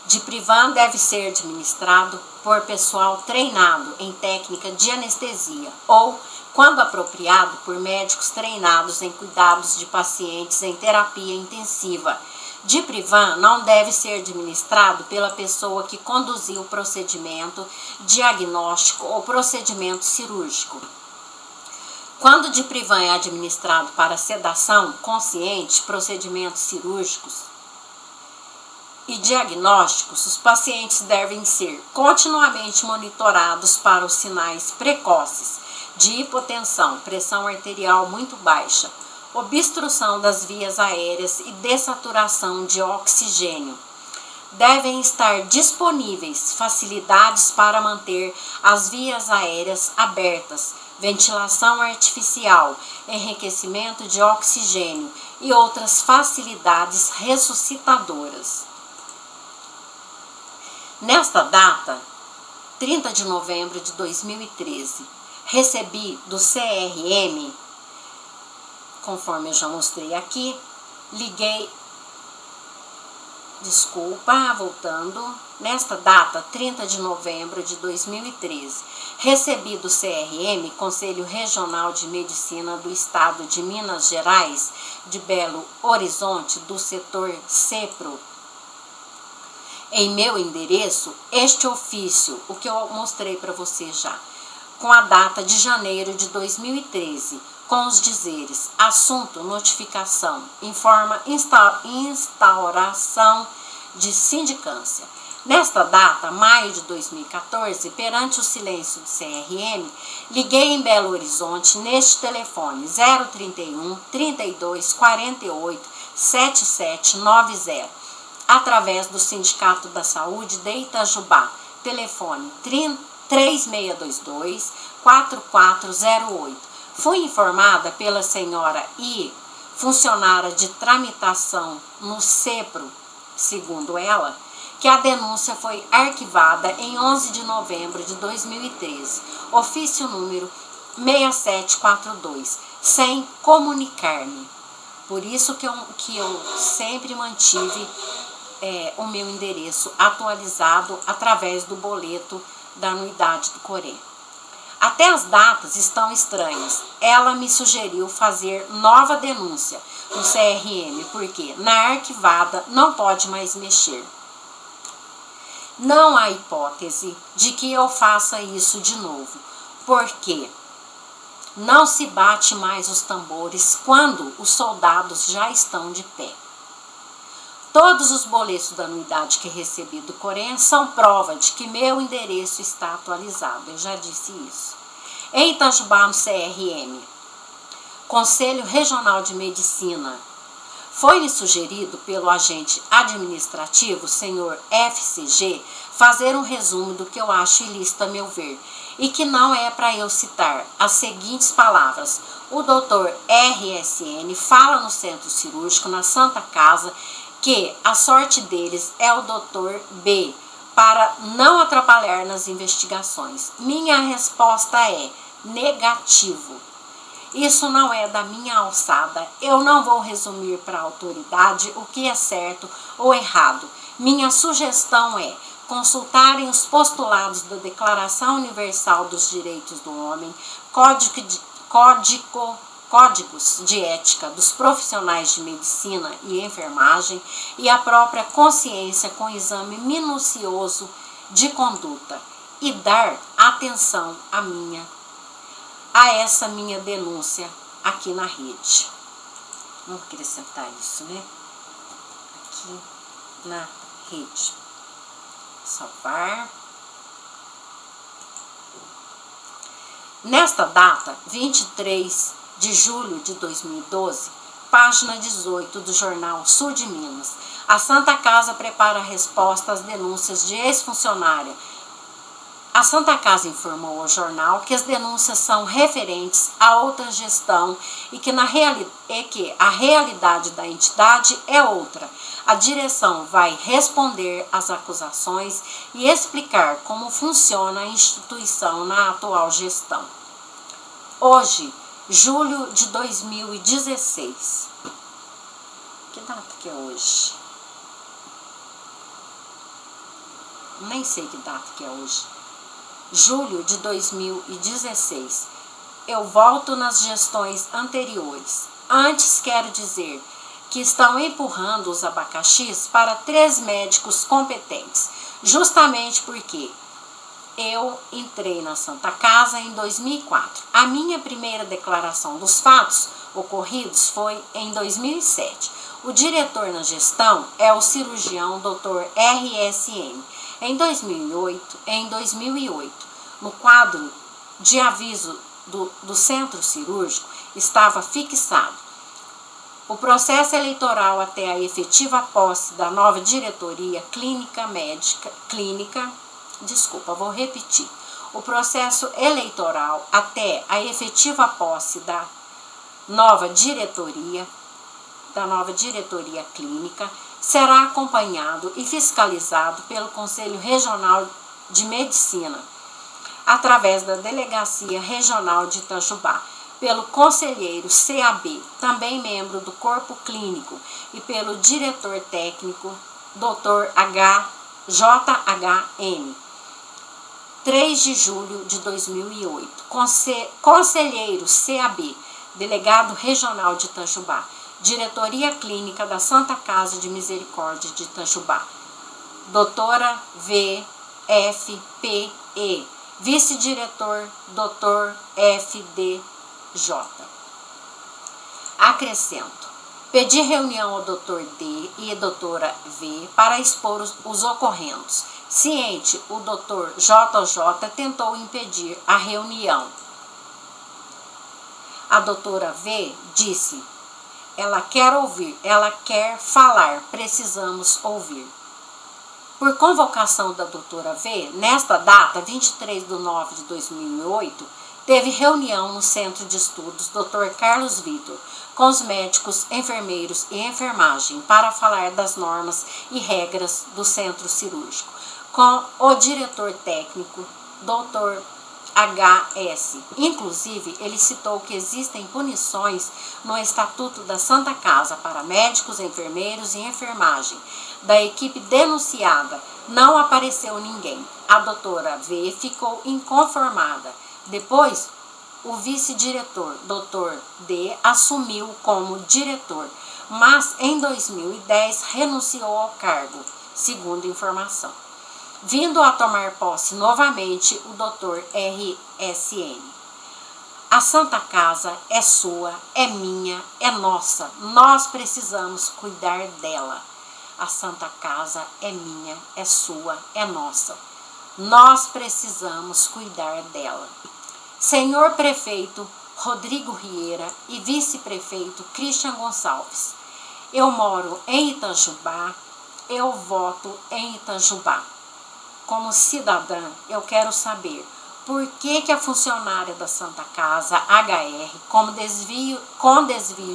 Diprivan deve ser administrado por pessoal treinado em técnica de anestesia ou, quando apropriado, por médicos treinados em cuidados de pacientes em terapia intensiva. Diprivan não deve ser administrado pela pessoa que conduziu o procedimento diagnóstico ou procedimento cirúrgico. Quando Diprivan é administrado para sedação consciente, procedimentos cirúrgicos e diagnósticos, os pacientes devem ser continuamente monitorados para os sinais precoces de hipotensão, pressão arterial muito baixa, obstrução das vias aéreas e dessaturação de oxigênio. Devem estar disponíveis facilidades para manter as vias aéreas abertas, ventilação artificial, enriquecimento de oxigênio e outras facilidades ressuscitadoras. Nesta data, 30 de novembro de 2013, recebi do CRM, conforme eu já mostrei aqui, nesta data, 30 de novembro de 2013, recebi do CRM, Conselho Regional de Medicina do Estado de Minas Gerais, de Belo Horizonte, do setor CEPRO, em meu endereço, este ofício, o que eu mostrei para você já, com a data de janeiro de 2013, com os dizeres: assunto, notificação, informa instauração de sindicância. Nesta data, maio de 2014, perante o silêncio do CRM, liguei em Belo Horizonte neste telefone 031 32 48 7790. Através do Sindicato da Saúde de Itajubá, telefone 3622-4408. Fui informada pela senhora I, funcionária de tramitação no CEPRO, segundo ela, que a denúncia foi arquivada em 11 de novembro de 2013, ofício número 6742, sem comunicar-me. Por isso que eu sempre mantive o meu endereço atualizado através do boleto da anuidade do Corém. Até as datas estão estranhas. Ela me sugeriu fazer nova denúncia no CRM, porque na arquivada não pode mais mexer. Não há hipótese de que eu faça isso de novo, porque não se bate mais os tambores quando os soldados já estão de pé. Todos os boletos da anuidade que recebi do Corém são prova de que meu endereço está atualizado. Eu já disse isso. Em Itajubá, no CRM, Conselho Regional de Medicina, foi-me sugerido pelo agente administrativo, senhor FCG, fazer um resumo do que eu acho ilícito a meu ver, e que não é para eu citar as seguintes palavras. O doutor RSN fala no centro cirúrgico, na Santa Casa, que a sorte deles é o doutor B, para não atrapalhar nas investigações. Minha resposta é negativo. Isso não é da minha alçada. Eu não vou resumir para a autoridade o que é certo ou errado. Minha sugestão é consultarem os postulados da Declaração Universal dos Direitos do Homem, códigos de ética dos profissionais de medicina e enfermagem e a própria consciência com exame minucioso de conduta e dar atenção a essa minha denúncia aqui na rede. Vamos acrescentar isso, né? Aqui na rede. Salvar. Nesta data, 23 de julho de 2012, página 18 do jornal Sul de Minas, a Santa Casa prepara resposta às denúncias de ex-funcionária. A Santa Casa informou ao jornal que as denúncias são referentes a outra gestão e que a realidade da entidade é outra. A direção vai responder às acusações e explicar como funciona a instituição na atual gestão. Hoje, julho de 2016. Que data que é hoje? nem sei que data que é hoje, julho de 2016. Eu volto nas gestões anteriores. Antes, quero dizer que estão empurrando os abacaxis para 3 médicos competentes, justamente porque eu entrei na Santa Casa em 2004. A minha primeira declaração dos fatos ocorridos foi em 2007. O diretor na gestão é o cirurgião Dr. RSN. Em 2008, no quadro de aviso do centro cirúrgico, estava fixado o processo eleitoral até a efetiva posse da nova diretoria vou repetir. O processo eleitoral até a efetiva posse da nova diretoria clínica será acompanhado e fiscalizado pelo Conselho Regional de Medicina, através da Delegacia Regional de Itajubá, pelo conselheiro CAB, também membro do corpo clínico, e pelo diretor técnico, Dr. JHM. 3 de julho de 2008. Conselheiro CAB, delegado regional de Itajubá, diretoria clínica da Santa Casa de Misericórdia de Itajubá, doutora VFPE, vice-diretor Dr. FDJ. Acrescento: pedi reunião ao Dr. D e doutora V para expor os ocorrendos. Ciente, o Dr. JJ tentou impedir a reunião. A doutora V disse: ela quer ouvir, ela quer falar, precisamos ouvir. Por convocação da doutora V, nesta data, 23 de 9 de 2008, teve reunião no Centro de Estudos Dr. Carlos Vitor, com os médicos, enfermeiros e enfermagem, para falar das normas e regras do centro cirúrgico, com o diretor técnico, Dr. HS. Inclusive, ele citou que existem punições no Estatuto da Santa Casa para médicos, enfermeiros e enfermagem. Da equipe denunciada, não apareceu ninguém. A doutora V ficou inconformada. Depois, o vice-diretor, Dr. D, assumiu como diretor, mas em 2010 renunciou ao cargo, segundo informação, vindo a tomar posse novamente o Dr. RSN. A Santa Casa é sua, é minha, é nossa. Nós precisamos cuidar dela. A Santa Casa é minha, é sua, é nossa. Nós precisamos cuidar dela. Senhor Prefeito Rodrigo Rieira e Vice-Prefeito Christian Gonçalves, eu moro em Itajubá, eu voto em Itajubá. Como cidadã, eu quero saber por que a funcionária da Santa Casa, HR, com desvio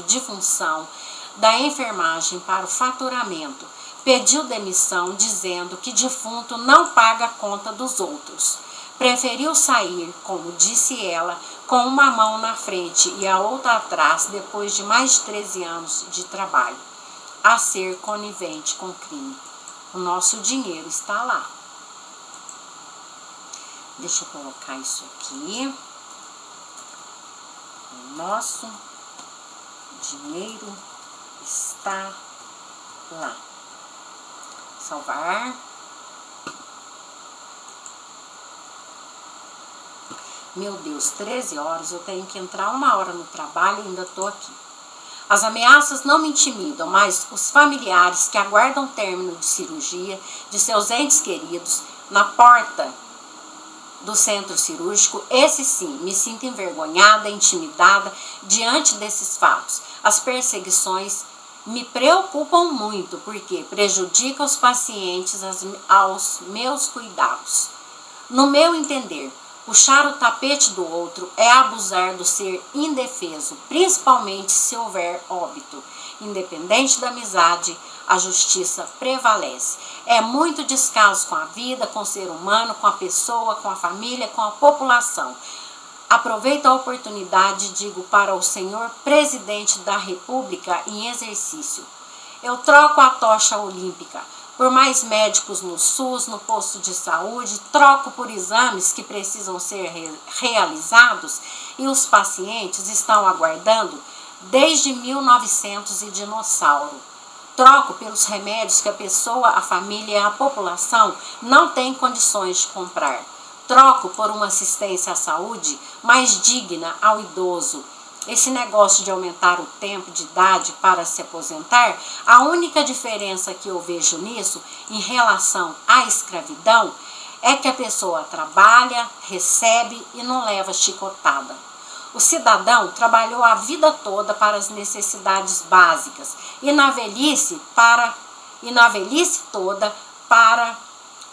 de função da enfermagem para o faturamento, pediu demissão dizendo que defunto não paga a conta dos outros. Preferiu sair, como disse ela, com uma mão na frente e a outra atrás depois de mais de 13 anos de trabalho, a ser conivente com o crime. O nosso dinheiro está lá. Deixa eu colocar isso aqui. O nosso dinheiro está lá. Salvar. Meu Deus, 13 horas, eu tenho que entrar 1 hora no trabalho e ainda estou aqui. As ameaças não me intimidam, mas os familiares que aguardam o término de cirurgia de seus entes queridos na porta do centro cirúrgico, esse sim, me sinto envergonhada, intimidada diante desses fatos. As perseguições me preocupam muito, porque prejudicam os pacientes aos meus cuidados. No meu entender, puxar o tapete do outro é abusar do ser indefeso, principalmente se houver óbito. Independente da amizade, a justiça prevalece. É muito descaso com a vida, com o ser humano, com a pessoa, com a família, com a população. Aproveito a oportunidade e digo para o senhor presidente da República em exercício: eu troco a tocha olímpica por mais médicos no SUS, no posto de saúde, troco por exames que precisam ser realizados e os pacientes estão aguardando desde 1900 e dinossauro. Troco pelos remédios que a pessoa, a família e a população não têm condições de comprar. Troco por uma assistência à saúde mais digna ao idoso. Esse negócio de aumentar o tempo de idade para se aposentar, a única diferença que eu vejo nisso em relação à escravidão é que a pessoa trabalha, recebe e não leva chicotada. O cidadão trabalhou a vida toda para as necessidades básicas e na velhice toda para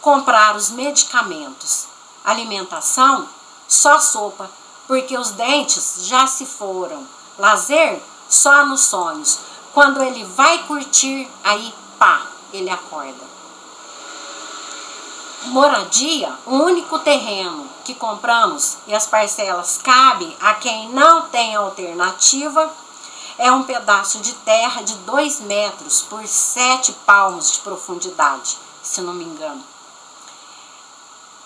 comprar os medicamentos. Alimentação, só sopa, porque os dentes já se foram. Lazer, só nos sonhos. Quando ele vai curtir, aí pá, ele acorda. Moradia, o único terreno que compramos e as parcelas cabem a quem não tem alternativa, é um pedaço de terra de 2 metros por 7 palmos de profundidade, se não me engano.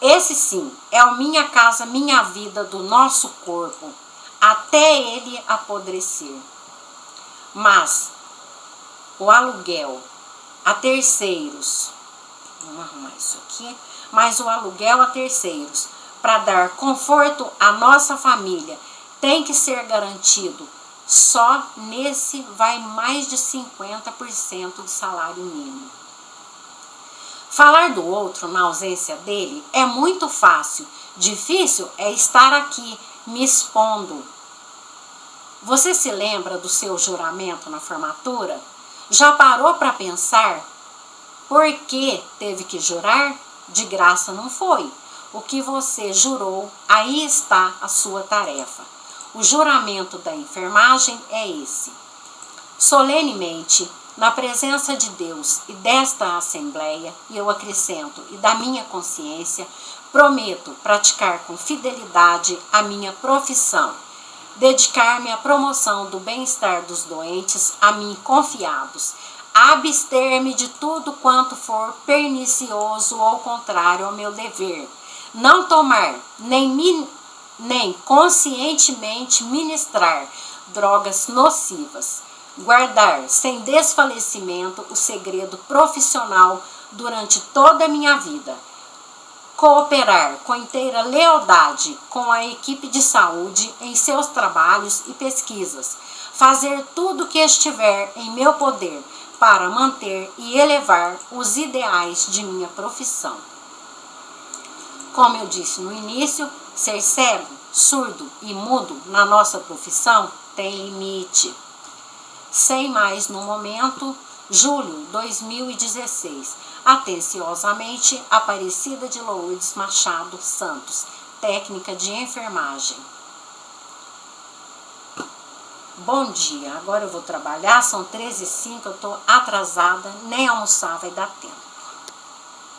Esse sim é o Minha Casa Minha Vida do nosso corpo, até ele apodrecer. Mas o aluguel a terceiros, vamos arrumar isso aqui, mas o aluguel a terceiros, para dar conforto à nossa família, tem que ser garantido. Só nesse vai mais de 50% do salário mínimo. Falar do outro na ausência dele é muito fácil. Difícil é estar aqui me expondo. Você se lembra do seu juramento na formatura? Já parou para pensar por que teve que jurar? De graça não foi. O que você jurou, aí está a sua tarefa. O juramento da enfermagem é esse. Solenemente, na presença de Deus e desta Assembleia, e eu acrescento, e da minha consciência, prometo praticar com fidelidade a minha profissão, dedicar-me à promoção do bem-estar dos doentes a mim confiados, abster-me de tudo quanto for pernicioso ou contrário ao meu dever, não tomar, nem conscientemente ministrar drogas nocivas, guardar sem desfalecimento o segredo profissional durante toda a minha vida, cooperar com inteira lealdade com a equipe de saúde em seus trabalhos e pesquisas, fazer tudo o que estiver em meu poder para manter e elevar os ideais de minha profissão. Como eu disse no início, ser cego, surdo e mudo na nossa profissão tem limite. Sem mais no momento, julho 2016. Atenciosamente, Aparecida de Lourdes Machado Santos, técnica de enfermagem. Bom dia, agora eu vou trabalhar, são 13h05, eu estou atrasada, nem almoçar vai dar tempo.